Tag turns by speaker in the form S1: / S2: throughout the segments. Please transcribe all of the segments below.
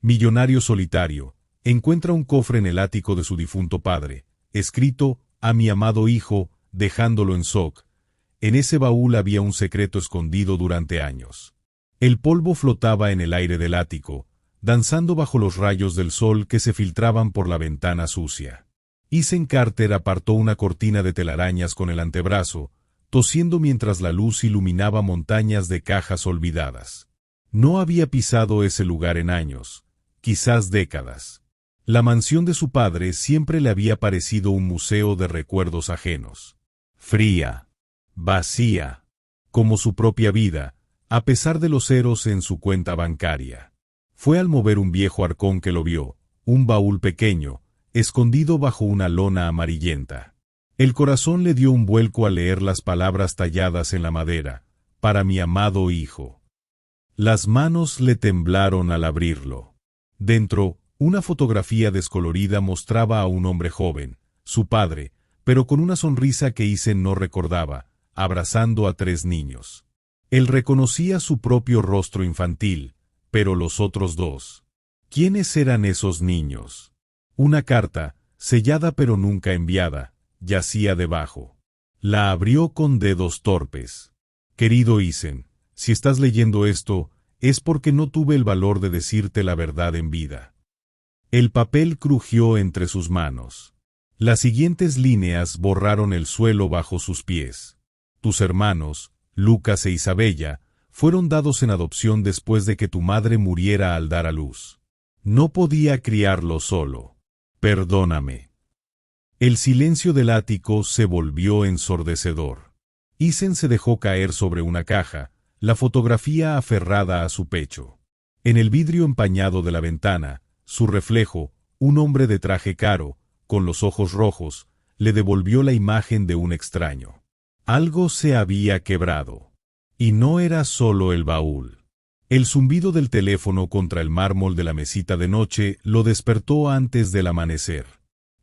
S1: Millonario solitario, encuentra un cofre en el ático de su difunto padre, escrito «A mi amado hijo», dejándolo en shock. En ese baúl había un secreto escondido durante años. El polvo flotaba en el aire del ático, danzando bajo los rayos del sol que se filtraban por la ventana sucia. Ethan Carter apartó una cortina de telarañas con el antebrazo, tosiendo mientras la luz iluminaba montañas de cajas olvidadas. No había pisado ese lugar en años, quizás décadas. La mansión de su padre siempre le había parecido un museo de recuerdos ajenos. Fría, vacía, como su propia vida, a pesar de los ceros en su cuenta bancaria. Fue al mover un viejo arcón que lo vio, un baúl pequeño, escondido bajo una lona amarillenta. El corazón le dio un vuelco al leer las palabras talladas en la madera, «Para mi amado hijo». Las manos le temblaron al abrirlo. Dentro, una fotografía descolorida mostraba a un hombre joven, su padre, pero con una sonrisa que Ethan no recordaba, abrazando a 3 niños. Él reconocía su propio rostro infantil, pero los otros 2. ¿Quiénes eran esos niños? Una carta, sellada pero nunca enviada, yacía debajo. La abrió con dedos torpes. Querido Ethan, si estás leyendo esto, es porque no tuve el valor de decirte la verdad en vida. El papel crujió entre sus manos. Las siguientes líneas borraron el suelo bajo sus pies. Tus hermanos, Lucas e Isabella, fueron dados en adopción después de que tu madre muriera al dar a luz. No podía criarlos solo. Perdóname. El silencio del ático se volvió ensordecedor. Ethan se dejó caer sobre una caja, la fotografía aferrada a su pecho. En el vidrio empañado de la ventana, su reflejo, un hombre de traje caro, con los ojos rojos, le devolvió la imagen de un extraño. Algo se había quebrado. Y no era solo el baúl. El zumbido del teléfono contra el mármol de la mesita de noche lo despertó antes del amanecer.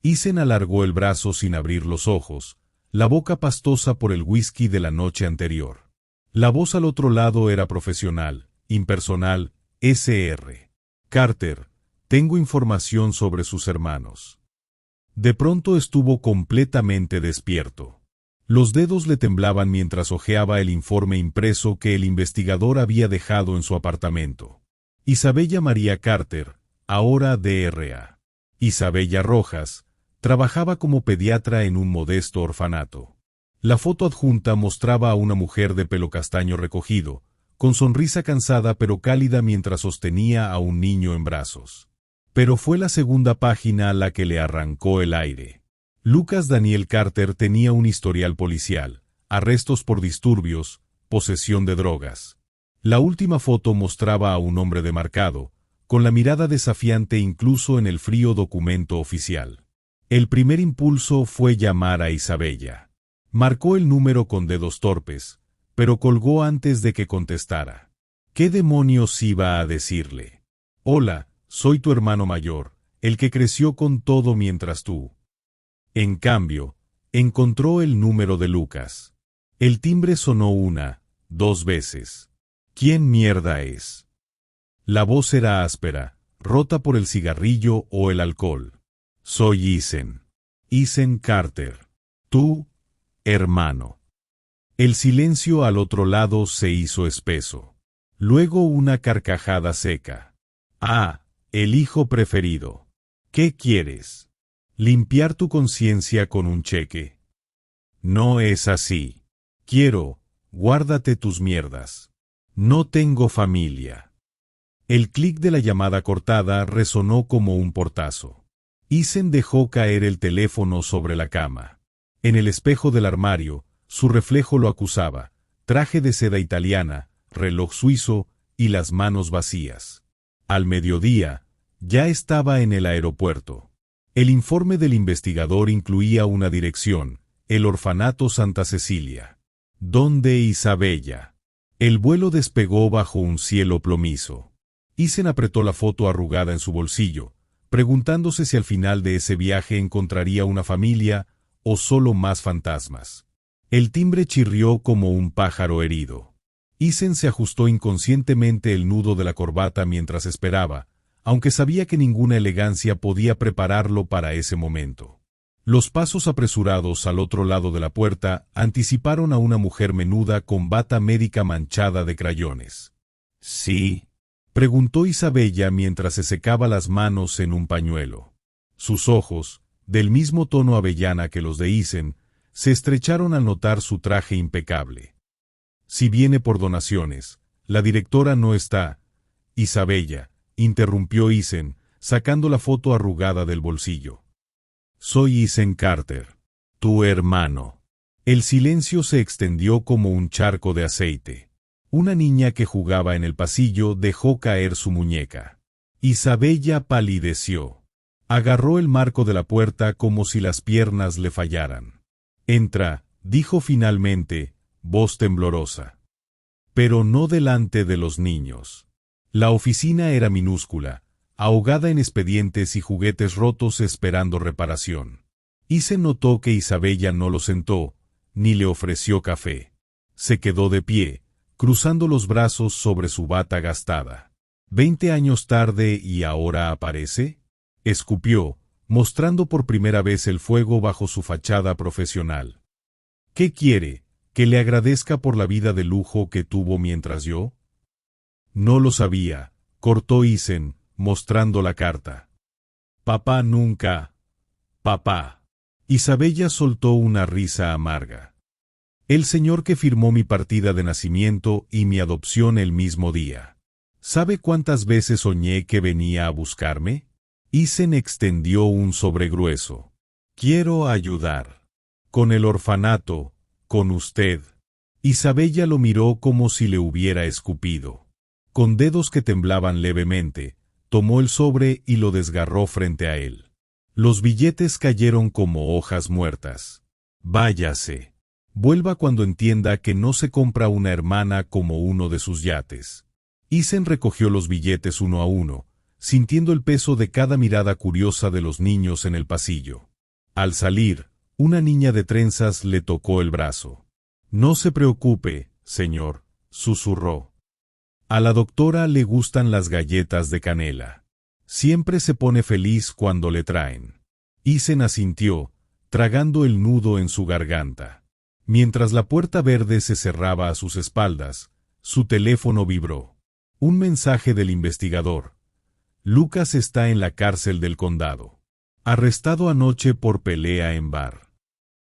S1: Ethan alargó el brazo sin abrir los ojos, la boca pastosa por el whisky de la noche anterior. La voz al otro lado era profesional, impersonal, Sr. Carter, tengo información sobre sus hermanos. De pronto estuvo completamente despierto. Los dedos le temblaban mientras hojeaba el informe impreso que el investigador había dejado en su apartamento. Isabella María Carter, ahora Dra. Isabella Rojas, trabajaba como pediatra en un modesto orfanato. La foto adjunta mostraba a una mujer de pelo castaño recogido, con sonrisa cansada pero cálida mientras sostenía a un niño en brazos. Pero fue la segunda página la que le arrancó el aire. Lucas Daniel Carter tenía un historial policial, arrestos por disturbios, posesión de drogas. La última foto mostraba a un hombre demarcado, con la mirada desafiante incluso en el frío documento oficial. El primer impulso fue llamar a Isabella. Marcó el número con dedos torpes, pero colgó antes de que contestara. ¿Qué demonios iba a decirle? Hola, soy tu hermano mayor, el que creció con todo mientras tú. En cambio, encontró el número de Lucas. El timbre sonó 1, 2 veces. ¿Quién mierda es? La voz era áspera, rota por el cigarrillo o el alcohol. Soy Ethan. Ethan Carter. Tú, hermano. El silencio al otro lado se hizo espeso. Luego una carcajada seca. Ah, el hijo preferido. ¿Qué quieres? ¿Limpiar tu conciencia con un cheque? No es así. Quiero, guárdate tus mierdas. No tengo familia. El clic de la llamada cortada resonó como un portazo. Ethan dejó caer el teléfono sobre la cama. En el espejo del armario, su reflejo lo acusaba, traje de seda italiana, reloj suizo y las manos vacías. Al mediodía, ya estaba en el aeropuerto. El informe del investigador incluía una dirección, el orfanato Santa Cecilia. ¿Dónde Isabella? El vuelo despegó bajo un cielo plomizo. Ethan apretó la foto arrugada en su bolsillo, preguntándose si al final de ese viaje encontraría una familia o solo más fantasmas. El timbre chirrió como un pájaro herido. Ethan se ajustó inconscientemente el nudo de la corbata mientras esperaba, aunque sabía que ninguna elegancia podía prepararlo para ese momento. Los pasos apresurados al otro lado de la puerta anticiparon a una mujer menuda con bata médica manchada de crayones. «¿Sí?», preguntó Isabella mientras se secaba las manos en un pañuelo. Sus ojos, del mismo tono avellana que los de Isen, se estrecharon al notar su traje impecable. «Si viene por donaciones, la directora no está». «Isabella», interrumpió Isen, sacando la foto arrugada del bolsillo. «Soy Isen Carter, tu hermano». El silencio se extendió como un charco de aceite. Una niña que jugaba en el pasillo dejó caer su muñeca. Isabella palideció. Agarró el marco de la puerta como si las piernas le fallaran. «Entra», dijo finalmente, voz temblorosa. Pero no delante de los niños. La oficina era minúscula, ahogada en expedientes y juguetes rotos esperando reparación. Isen notó que Isabella no lo sentó, ni le ofreció café. Se quedó de pie, cruzando los brazos sobre su bata gastada. «¿20 años tarde y ahora aparece?», escupió, mostrando por primera vez el fuego bajo su fachada profesional. «¿Qué quiere? ¿Que le agradezca por la vida de lujo que tuvo mientras yo?» «No lo sabía», cortó Isen, mostrando la carta. «Papá nunca». «Papá». Isabella soltó una risa amarga. «El señor que firmó mi partida de nacimiento y mi adopción el mismo día. ¿Sabe cuántas veces soñé que venía a buscarme?». Isen extendió un sobregrueso. «Quiero ayudar. Con el orfanato, con usted». Isabella lo miró como si le hubiera escupido. Con dedos que temblaban levemente, tomó el sobre y lo desgarró frente a él. Los billetes cayeron como hojas muertas. «Váyase. Vuelva cuando entienda que no se compra una hermana como uno de sus yates». Isen recogió los billetes uno a uno, sintiendo el peso de cada mirada curiosa de los niños en el pasillo. Al salir, una niña de trenzas le tocó el brazo. «No se preocupe, señor», susurró. «A la doctora le gustan las galletas de canela. Siempre se pone feliz cuando le traen». Isen asintió, tragando el nudo en su garganta. Mientras la puerta verde se cerraba a sus espaldas, su teléfono vibró. Un mensaje del investigador. «Lucas está en la cárcel del condado. Arrestado anoche por pelea en bar».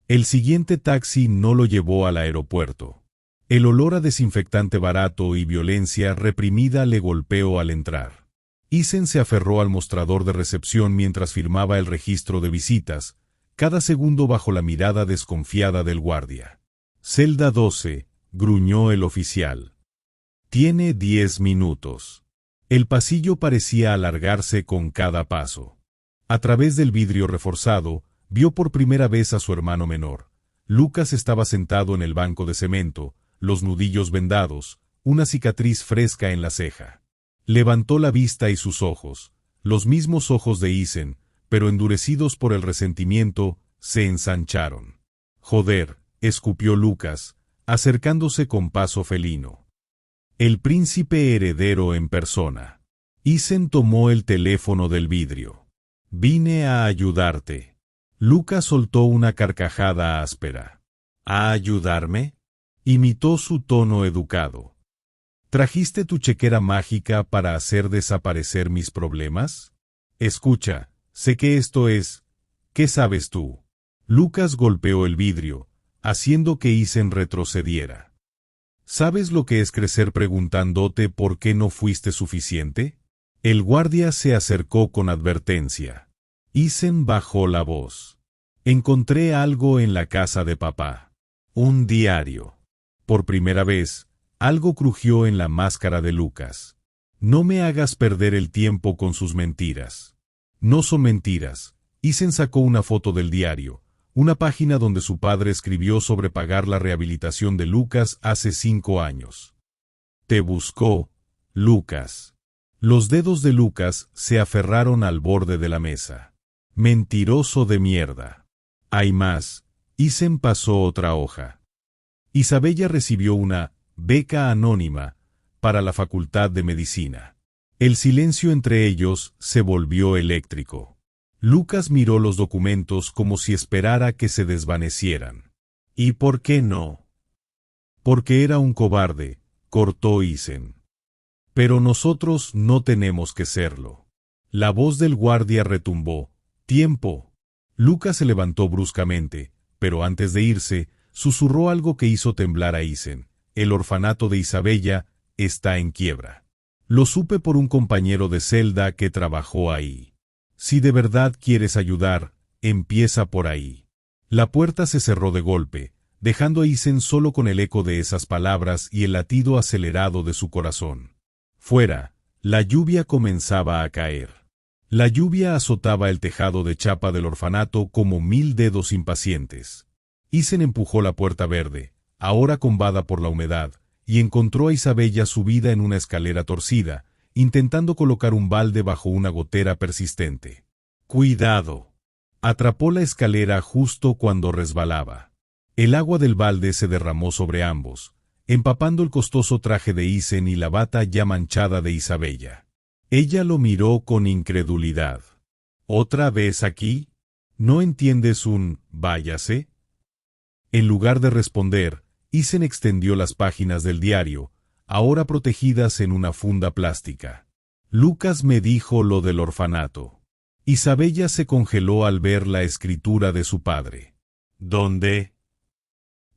S1: El siguiente taxi no lo llevó al aeropuerto. El olor a desinfectante barato y violencia reprimida le golpeó al entrar. Isen se aferró al mostrador de recepción mientras firmaba el registro de visitas, cada segundo bajo la mirada desconfiada del guardia. «Celda 12», gruñó el oficial. «Tiene 10 minutos». El pasillo parecía alargarse con cada paso. A través del vidrio reforzado, vio por primera vez a su hermano menor. Lucas estaba sentado en el banco de cemento, los nudillos vendados, una cicatriz fresca en la ceja. Levantó la vista y sus ojos, los mismos ojos de Isen, pero endurecidos por el resentimiento, se ensancharon. «Joder», escupió Lucas, acercándose con paso felino. El príncipe heredero en persona. Isen tomó el teléfono del vidrio. «Vine a ayudarte». Lucas soltó una carcajada áspera. «¿A ayudarme?», imitó su tono educado. «¿Trajiste tu chequera mágica para hacer desaparecer mis problemas? Escucha, sé que esto es... ¿Qué sabes tú?». Lucas golpeó el vidrio, haciendo que Isen retrocediera. «¿Sabes lo que es crecer preguntándote por qué no fuiste suficiente?». El guardia se acercó con advertencia. Isen bajó la voz. «Encontré algo en la casa de papá. Un diario». Por primera vez, algo crujió en la máscara de Lucas. «No me hagas perder el tiempo con sus mentiras». «No son mentiras». Isen sacó una foto del diario, una página donde su padre escribió sobre pagar la rehabilitación de Lucas hace 5 años. «Te buscó, Lucas». Los dedos de Lucas se aferraron al borde de la mesa. «Mentiroso de mierda». «Hay más». Isen pasó otra hoja. Isabella recibió una beca anónima para la Facultad de Medicina. El silencio entre ellos se volvió eléctrico. Lucas miró los documentos como si esperara que se desvanecieran. ¿Y por qué no? Porque era un cobarde, cortó Isen. Pero nosotros no tenemos que serlo. La voz del guardia retumbó. ¡Tiempo! Lucas se levantó bruscamente, pero antes de irse, susurró algo que hizo temblar a Isen. El orfanato de Isabella está en quiebra. Lo supe por un compañero de celda que trabajó ahí. Si de verdad quieres ayudar, empieza por ahí. La puerta se cerró de golpe, dejando a Isen solo con el eco de esas palabras y el latido acelerado de su corazón. Fuera, la lluvia comenzaba a caer. La lluvia azotaba el tejado de chapa del orfanato como 1000 dedos impacientes. Isen empujó la puerta verde, ahora combada por la humedad, y encontró a Isabella subida en una escalera torcida, intentando colocar un balde bajo una gotera persistente. ¡Cuidado! Atrapó la escalera justo cuando resbalaba. El agua del balde se derramó sobre ambos, empapando el costoso traje de Isen y la bata ya manchada de Isabella. Ella lo miró con incredulidad. ¿Otra vez aquí? ¿No entiendes un váyase? En lugar de responder, Isen extendió las páginas del diario, ahora protegidas en una funda plástica. Lucas me dijo lo del orfanato. Isabella se congeló al ver la escritura de su padre. ¿Dónde?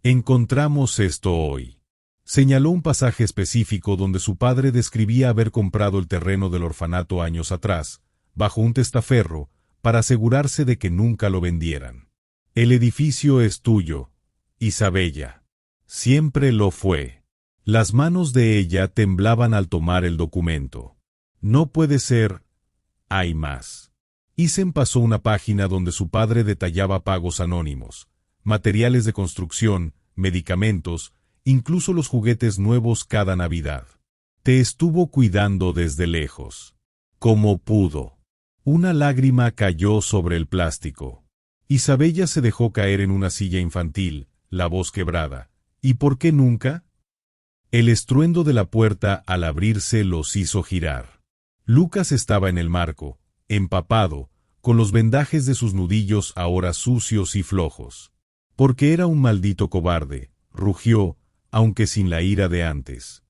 S1: Encontramos esto hoy. Señaló un pasaje específico donde su padre describía haber comprado el terreno del orfanato años atrás, bajo un testaferro, para asegurarse de que nunca lo vendieran. El edificio es tuyo, Isabella. Siempre lo fue. Las manos de ella temblaban al tomar el documento. No puede ser. Hay más. Isen pasó una página donde su padre detallaba pagos anónimos, materiales de construcción, medicamentos, incluso los juguetes nuevos cada Navidad. Te estuvo cuidando desde lejos. Como pudo. Una lágrima cayó sobre el plástico. Isabella se dejó caer en una silla infantil, la voz quebrada. ¿Y por qué nunca? El estruendo de la puerta al abrirse los hizo girar. Lucas estaba en el marco, empapado, con los vendajes de sus nudillos ahora sucios y flojos. Porque era un maldito cobarde, rugió, aunque sin la ira de antes.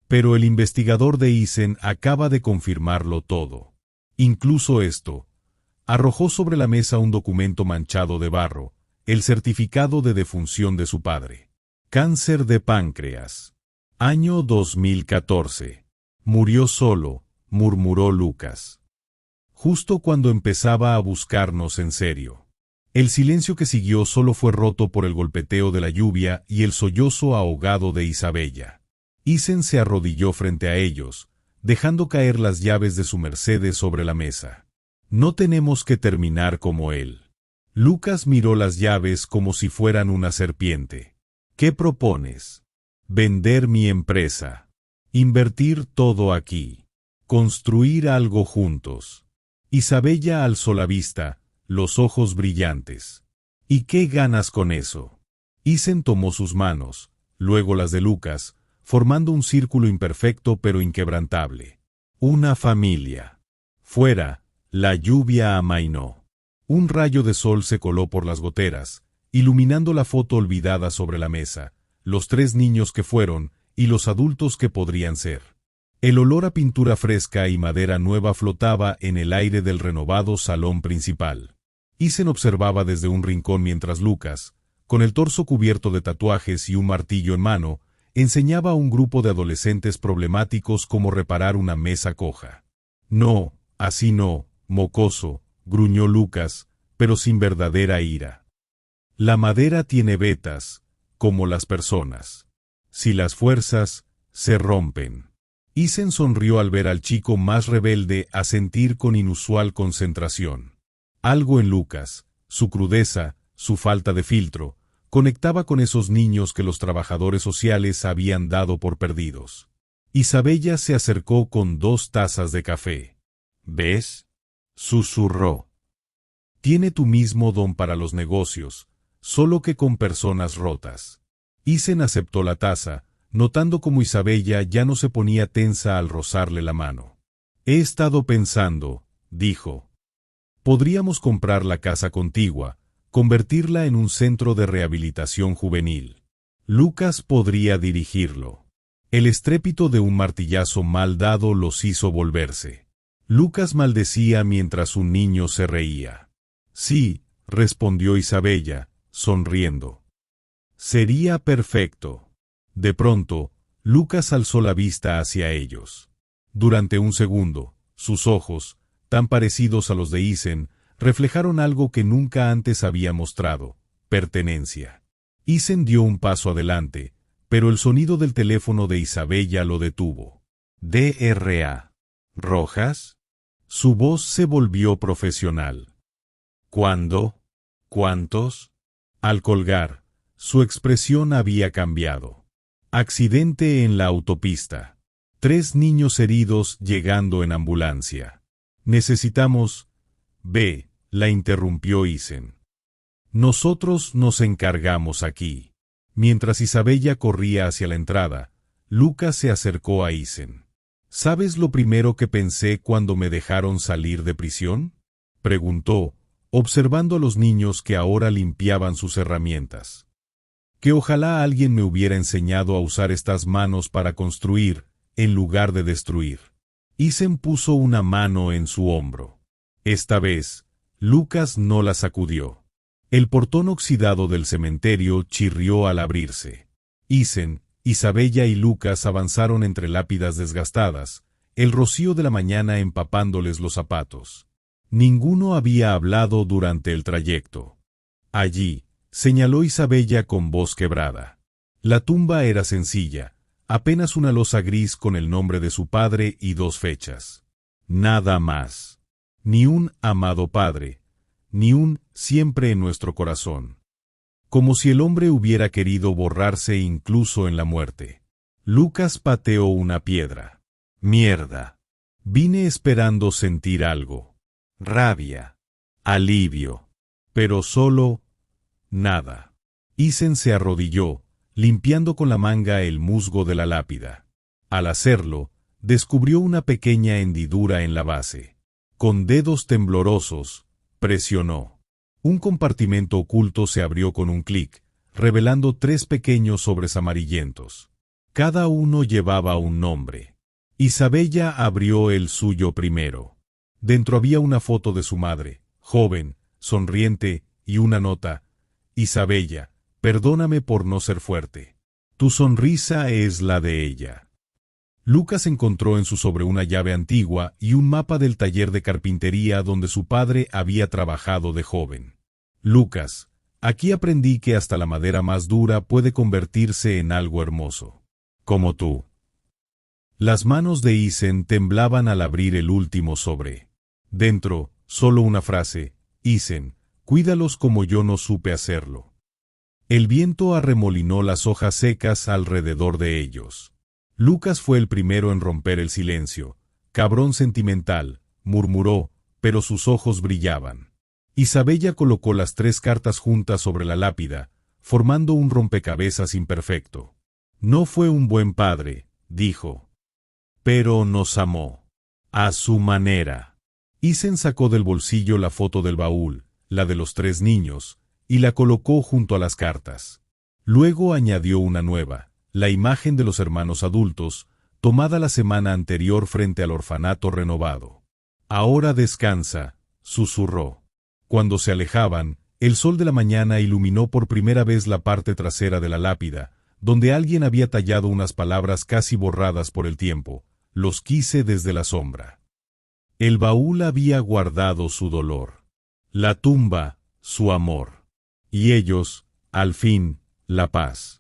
S1: Pero el investigador de Isen acaba de confirmarlo todo. Incluso esto. Arrojó sobre la mesa un documento manchado de barro, el certificado de defunción de su padre. Cáncer de páncreas. Año 2014. Murió solo, murmuró Lucas. Justo cuando empezaba a buscarnos en serio. El silencio que siguió solo fue roto por el golpeteo de la lluvia y el sollozo ahogado de Isabella. Isen se arrodilló frente a ellos, dejando caer las llaves de su Mercedes sobre la mesa. No tenemos que terminar como él. Lucas miró las llaves como si fueran una serpiente. ¿Qué propones? Vender mi empresa. Invertir todo aquí. Construir algo juntos. Isabella alzó la vista, los ojos brillantes. ¿Y qué ganas con eso? Isen tomó sus manos, luego las de Lucas, formando un círculo imperfecto pero inquebrantable. Una familia. Fuera, la lluvia amainó. Un rayo de sol se coló por las goteras, iluminando la foto olvidada sobre la mesa, los 3 niños que fueron y los adultos que podrían ser. El olor a pintura fresca y madera nueva flotaba en el aire del renovado salón principal. Isen observaba desde un rincón mientras Lucas, con el torso cubierto de tatuajes y un martillo en mano, enseñaba a un grupo de adolescentes problemáticos cómo reparar una mesa coja. No, así no, mocoso, gruñó Lucas, pero sin verdadera ira. La madera tiene vetas, como las personas. Si las fuerzas, se rompen. Isen sonrió al ver al chico más rebelde asentir con inusual concentración. Algo en Lucas, su crudeza, su falta de filtro, conectaba con esos niños que los trabajadores sociales habían dado por perdidos. Isabella se acercó con 2 tazas de café. ¿Ves? Susurró. Tiene tu mismo don para los negocios, solo que con personas rotas. Isen aceptó la taza, notando cómo Isabella ya no se ponía tensa al rozarle la mano. He estado pensando, dijo. Podríamos comprar la casa contigua, convertirla en un centro de rehabilitación juvenil. Lucas podría dirigirlo. El estrépito de un martillazo mal dado los hizo volverse. Lucas maldecía mientras un niño se reía. Sí, respondió Isabella, sonriendo. Sería perfecto. De pronto, Lucas alzó la vista hacia ellos. Durante un segundo, sus ojos, tan parecidos a los de Isen, reflejaron algo que nunca antes había mostrado: pertenencia. Isen dio un paso adelante, pero el sonido del teléfono de Isabella lo detuvo. ¿DRA? ¿Rojas? Su voz se volvió profesional. ¿Cuándo? ¿Cuántos? Al colgar, su expresión había cambiado. Accidente en la autopista. 3 niños heridos llegando en ambulancia. Necesitamos... la interrumpió Isen. Nosotros nos encargamos aquí. Mientras Isabella corría hacia la entrada, Lucas se acercó a Isen. ¿Sabes lo primero que pensé cuando me dejaron salir de prisión? Preguntó, observando a los niños que ahora limpiaban sus herramientas. Que ojalá alguien me hubiera enseñado a usar estas manos para construir, en lugar de destruir. Isen puso una mano en su hombro. Esta vez, Lucas no la sacudió. El portón oxidado del cementerio chirrió al abrirse. Isen, Isabella y Lucas avanzaron entre lápidas desgastadas, el rocío de la mañana empapándoles los zapatos. Ninguno había hablado durante el trayecto. Allí, señaló Isabella con voz quebrada. La tumba era sencilla, apenas una losa gris con el nombre de su padre y 2 fechas. Nada más. Ni un amado padre, ni un siempre en nuestro corazón. Como si el hombre hubiera querido borrarse incluso en la muerte. Lucas pateó una piedra. Mierda. Vine esperando sentir algo. Rabia. Alivio. Pero solo... nada. Isen se arrodilló, limpiando con la manga el musgo de la lápida. Al hacerlo, descubrió una pequeña hendidura en la base. Con dedos temblorosos, presionó. Un compartimento oculto se abrió con un clic, revelando 3 pequeños sobres amarillentos. Cada uno llevaba un nombre. Isabella abrió el suyo primero. Dentro había una foto de su madre, joven, sonriente, y una nota: Isabella, perdóname por no ser fuerte. Tu sonrisa es la de ella. Lucas encontró en su sobre una llave antigua y un mapa del taller de carpintería donde su padre había trabajado de joven. Lucas, aquí aprendí que hasta la madera más dura puede convertirse en algo hermoso. Como tú. Las manos de Isen temblaban al abrir el último sobre. Dentro, solo una frase: Isen, cuídalos como yo no supe hacerlo. El viento arremolinó las hojas secas alrededor de ellos. Lucas fue el primero en romper el silencio. Cabrón sentimental, murmuró, pero sus ojos brillaban. Isabella colocó las 3 cartas juntas sobre la lápida, formando un rompecabezas imperfecto. No fue un buen padre, dijo. Pero nos amó. A su manera. Isen sacó del bolsillo la foto del baúl, la de los 3 niños, y la colocó junto a las cartas. Luego añadió una nueva. La imagen de los hermanos adultos, tomada la semana anterior frente al orfanato renovado. Ahora descansa, susurró. Cuando se alejaban, el sol de la mañana iluminó por primera vez la parte trasera de la lápida, donde alguien había tallado unas palabras casi borradas por el tiempo: los quise desde la sombra. El baúl había guardado su dolor. La tumba, su amor. Y ellos, al fin, la paz.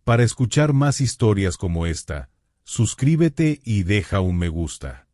S1: Para escuchar más historias como esta, suscríbete y deja un me gusta.